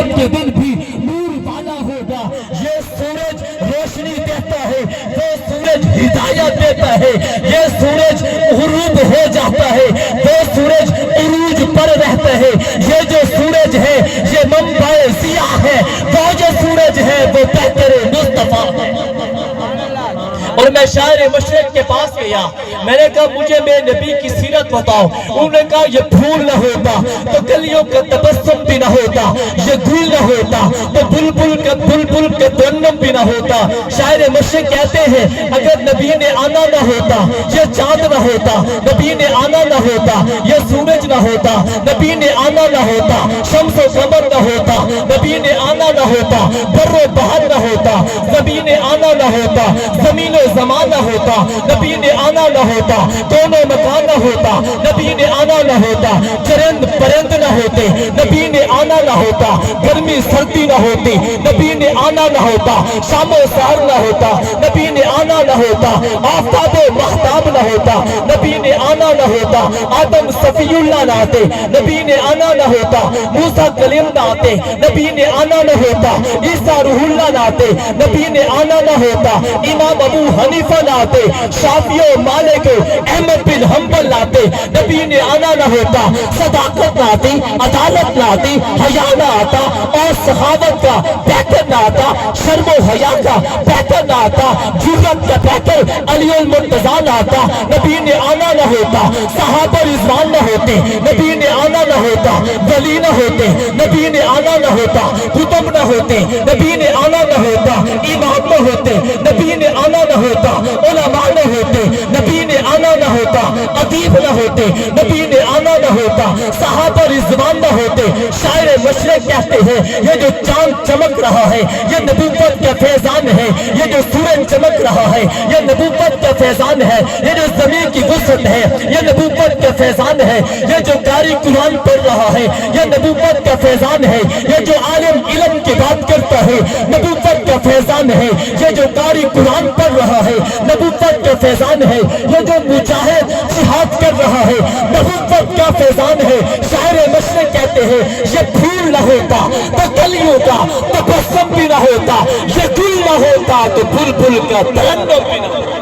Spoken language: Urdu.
قیامت کے دن بھی نور والا ہوگا. یہ سورج روشنی دیتا ہے, وہ سورج ہدایت دیتا ہے, یہ سورج غروب ہو جاتا ہے, وہ سورج عروج پر رہتا ہے. یہ جو سورج ہے یہ منبع ضیاء ہے, وہ جو سورج ہے وہ بہتر مصطفیٰ ہے. اور میں شاعر مشرق کے پاس گیا, میں نے کہا مجھے میرے نبی کی سیرت بتاؤ. انہوں نے کہا یہ پھول نہ ہوتا تو کلیوں کا تبسم بھی نہ ہوتا, یہ گل نہ ہوتا تو بلبل کا ترنم بھی نہ ہوتا. شاعر مشرق کہتے ہیں اگر نبی نے آنا نہ ہوتا, یہ چاند نہ ہوتا, نبی نے آنا نہ ہوتا, یہ سورج نہ ہوتا, نبی نے آنا نہ ہوتا, شمس و قمر نہ ہوتا, نبی نے آنا نہ ہوتا, بر و بحر نہ ہوتا, نبی نے آنا نہ ہوتا, زمین و زمان نہ ہوتا, نبی نے آنا نہ ہوتا, دونوں مکان نہ ہوتا, نبی نے آنا نہ ہوتا, چرند پرند نہ ہوتے, نبی نے آنا نہ ہوتا, گرمی سردی نہ ہوتی, نبی نے آنا نہ ہوتا, شام و سحر نہ ہوتا, نبی نے آنا نہ ہوتا, آفتاب و مہتاب نہ ہوتا, نبی نے آنا نہ ہوتا, آدم صفی اللہ نہ آتے, نبی نے آنا نہ ہوتا, موسیٰ کلیم نہ آتے, نبی نے آنا نہ ہوتا, عیسیٰ روح اللہ نہ آتے, نبی نے آنا نہ ہوتا, امام ابو حنیفہ نہ آتے, شافعی و مالک احمد بن حنبل نہ آتے, نبی نے آنا نہ ہوتا, صداقت نہ آتی, عدالت نہ آتی, حیا نہ آتا, اور سخاوت کا پیکر نہ آتا, شرم و حیا کا پیکر نہ آتا, جرت کا پیکر علی المرتضیٰ نہ آتا, نبی نے آنا نہ ہوتا, صحابہ رضوان نہ ہوتے, نبی نے آنا نہ ہوتا, ولی نہ ہوتے, نبی نے آنا نہ ہوتا, کتب نہ ہوتے, نبی نے آنا نہ ہوتا, امام نہ ہوتے, نبی نے آنا نہ ہوتا, علماء نہ ہوتے, نبی نے آنا نہ ہوتا, ادیب نہ ہوتے, نبی نے آنا نہ ہوتا, صحابہ رضوان نہ ہوتے. شاعر مشرق کہتے ہیں یہ جو چاند چمک رہا ہے یہ نبوت کا فیضان ہے, یہ جو سورج چمک رہا ہے یہ نبوت کا فیضان ہے, یہ جو زمین کی وسعت ہے یہ نبوت کا فیضان ہے, یہ جو قاری قرآن پڑھ رہا ہے یہ نبوت کا فیضان ہے, یہ جو عالم علم کی بات کرتا ہے نبوت کا فیضان ہے, یہ جو قاری قرآن پڑھ رہا ہے نبوت کا فیضان ہے, یہ جو مجاہد جہاد کر رہا ہے نبوت کا فیضان ہے. شاعر مشرق کہتے ہیں یہ پھول نہ ہوتا تو کلیوں کا تبسم بھی نہ ہوتا, یہ گل نہ ہوتا تو بلبل کا ترنم بھی نہ ہوتا.